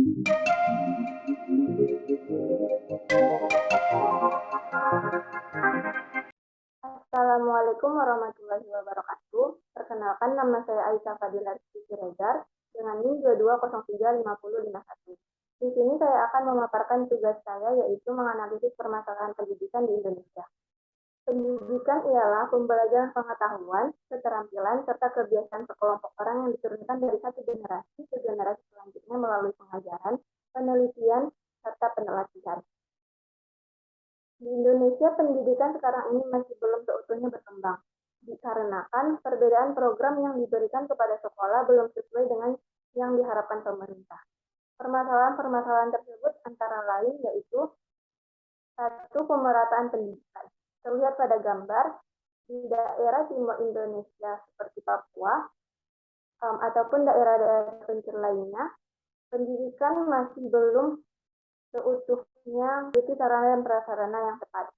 Assalamualaikum warahmatullahi wabarakatuh. Perkenalkan, nama saya Aisyah Fadilah Siregar dengan NIM 22035051. Di sini saya akan memaparkan tugas saya, yaitu menganalisis permasalahan pendidikan di Indonesia. Pendidikan ialah pembelajaran pengetahuan, keterampilan, serta kebiasaan sekelompok orang yang diturunkan dari satu generasi ke generasi selanjutnya melalui pengajaran, penelitian, serta penelatihan. Di Indonesia, pendidikan sekarang ini masih belum seutuhnya berkembang, dikarenakan perbedaan program yang diberikan kepada sekolah belum sesuai dengan yang diharapkan pemerintah. Permasalahan-permasalahan tersebut antara lain yaitu: 1. Pemerataan pendidikan. Terlihat pada gambar, di daerah timur Indonesia seperti Papua ataupun daerah-daerah terpencil lainnya, pendidikan masih belum seutuhnya memiliki sarana dan prasarana yang tepat.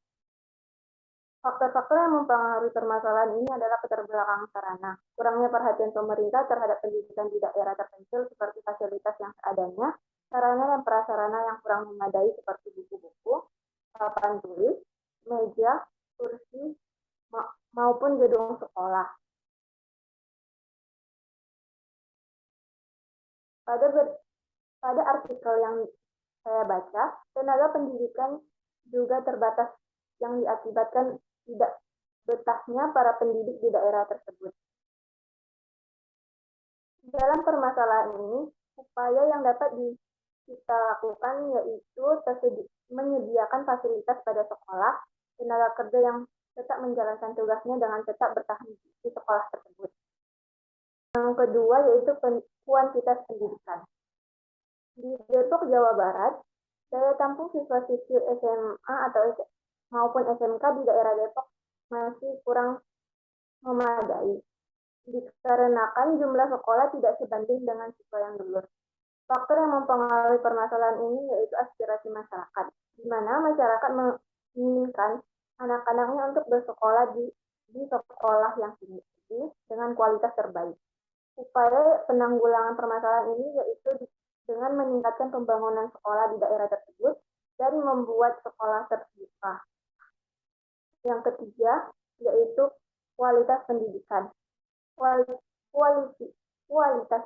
Faktor-faktor yang mempengaruhi permasalahan ini adalah keterbelakangan sarana, kurangnya perhatian pemerintah terhadap pendidikan di daerah terpencil seperti fasilitas yang seadanya, sarana dan prasarana yang kurang memadai seperti buku-buku, papan tulis, meja, kursi, maupun gedung sekolah. Pada artikel yang saya baca, tenaga pendidikan juga terbatas yang diakibatkan tidak betahnya para pendidik di daerah tersebut. Dalam permasalahan ini, upaya yang dapat kita lakukan yaitu menyediakan fasilitas pada sekolah, tenaga kerja yang tetap menjalankan tugasnya dengan tetap bertahan di sekolah tersebut. Yang kedua yaitu kuantitas pendidikan. Di Depok, Jawa Barat, daya tampung siswa-siswi SMA maupun SMK di daerah Depok masih kurang memadai, dikarenakan jumlah sekolah tidak sebanding dengan siswa yang lulus. Faktor yang mempengaruhi permasalahan ini yaitu aspirasi masyarakat, di mana masyarakat menginginkan anak-anaknya untuk bersekolah di sekolah yang tinggi dengan kualitas terbaik. Upaya penanggulangan permasalahan ini yaitu dengan meningkatkan pembangunan sekolah di daerah tersebut dan membuat sekolah terbuka. Yang ketiga yaitu kualitas pendidikan. Kualitas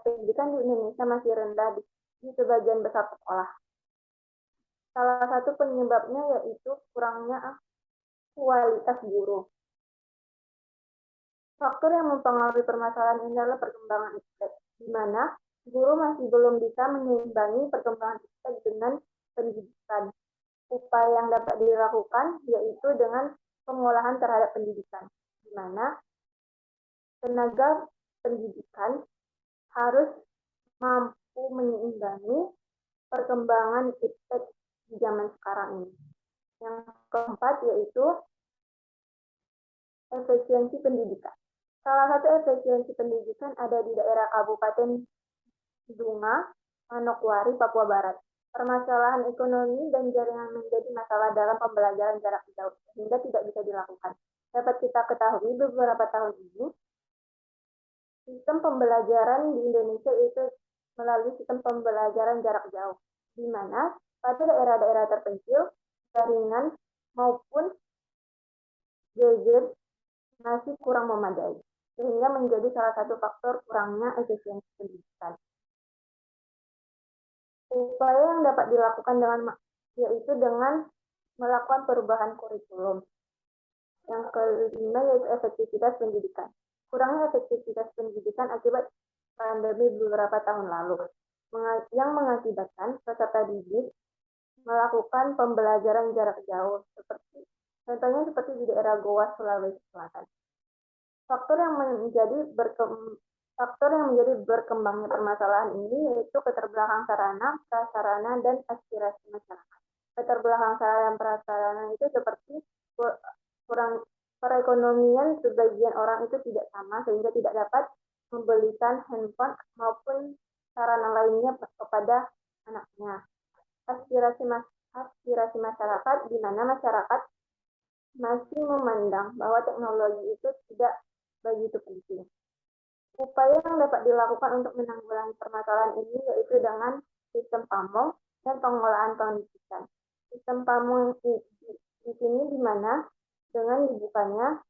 pendidikan di Indonesia masih rendah di sebagian besar sekolah. Salah satu penyebabnya yaitu kurangnya kualitas guru. Faktor yang mempengaruhi permasalahan ini adalah perkembangan iptek, di mana guru masih belum bisa menyeimbangi perkembangan iptek dengan pendidikan. Upaya yang dapat dilakukan yaitu dengan pengolahan terhadap pendidikan, di mana tenaga pendidikan harus mampu menyeimbangi perkembangan iptek di zaman sekarang ini. Yang keempat yaitu efisiensi pendidikan. Salah satu efisiensi pendidikan ada di daerah Kabupaten Dunga, Manokwari, Papua Barat. Permasalahan ekonomi dan jaringan menjadi masalah dalam pembelajaran jarak jauh, sehingga tidak bisa dilakukan. Dapat kita ketahui beberapa tahun ini, sistem pembelajaran di Indonesia itu melalui sistem pembelajaran jarak jauh, di mana pada daerah-daerah terpencil, jaringan maupun gadget masih kurang memadai, sehingga menjadi salah satu faktor kurangnya efisiensi pendidikan. Upaya yang dapat dilakukan yaitu dengan melakukan perubahan kurikulum. Yang kelima yaitu efektivitas pendidikan. Kurangnya efektivitas pendidikan akibat pandemi beberapa tahun lalu, yang mengakibatkan peserta didik melakukan pembelajaran jarak jauh, contohnya seperti di daerah Goa, Sulawesi Selatan. Faktor yang menjadi berkembangnya permasalahan ini yaitu keterbelakangan sarana, prasarana, dan aspirasi masyarakat. Keterbelakangan sarana dan prasarana itu seperti kurang perekonomian sebagian orang itu tidak sama sehingga tidak dapat membelikan handphone maupun sarana lainnya kepada anaknya. Aspirasi masyarakat, di mana masyarakat masih memandang bahwa teknologi itu tidak begitu penting. Upaya yang dapat dilakukan untuk menanggulangi permasalahan ini yaitu dengan sistem PAMONG dan pengolahan pendidikan. Sistem PAMONG di sini di mana dengan dibukanya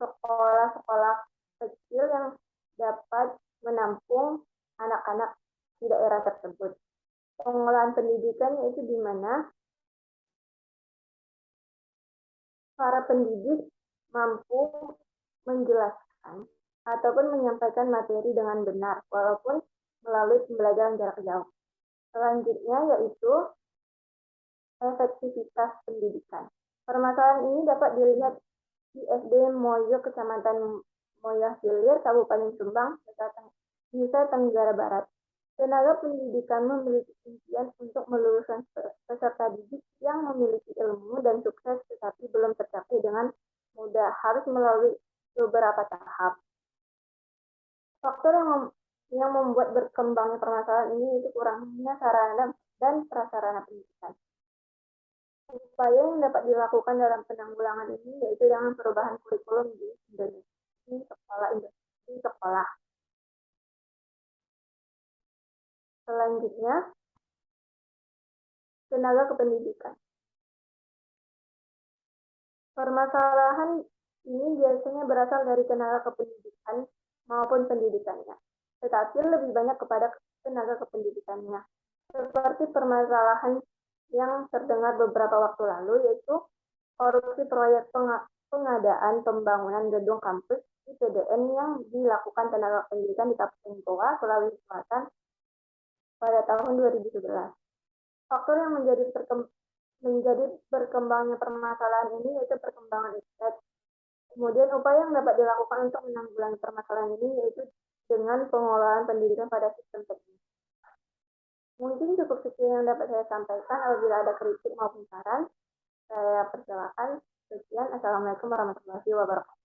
sekolah-sekolah kecil yang dapat menampung anak-anak di daerah tersebut. Pengolahan pendidikan yaitu di mana para pendidik mampu menjelaskan ataupun menyampaikan materi dengan benar, walaupun melalui pembelajaran jarak jauh. Selanjutnya yaitu efektivitas pendidikan. Permasalahan ini dapat dilihat di SD Moyo, Kecamatan Moyo Hilir, Kabupaten Subang, Nusa Tenggara Barat. Tenaga pendidikan memiliki impian untuk meluluskan peserta didik yang memiliki ilmu dan sukses tetapi belum tercapai dengan mudah, harus melalui beberapa tahap. Faktor yang membuat berkembangnya permasalahan ini itu kurangnya sarana dan prasarana pendidikan. Upaya yang dapat dilakukan dalam penanggulangan ini yaitu dengan perubahan kurikulum di Indonesia, di sekolah. Selanjutnya, tenaga kependidikan. Permasalahan ini biasanya berasal dari tenaga kependidikan maupun pendidikannya, tetapi lebih banyak kepada tenaga kependidikannya. Seperti permasalahan yang terdengar beberapa waktu lalu, yaitu korupsi proyek pengadaan pembangunan gedung kampus IPDN yang dilakukan tenaga pendidikan di Kabupaten Goa, Sulawesi Selatan pada tahun 2011. Faktor yang menjadi berkembangnya permasalahan ini yaitu perkembangan internet. Kemudian upaya yang dapat dilakukan untuk menanggulangi permasalahan ini yaitu dengan pengolahan pendidikan pada sistem teknis. Mungkin cukup sekian yang dapat saya sampaikan. Apabila ada kritik maupun saran, saya persilakan. Sekian. Assalamualaikum warahmatullahi wabarakatuh.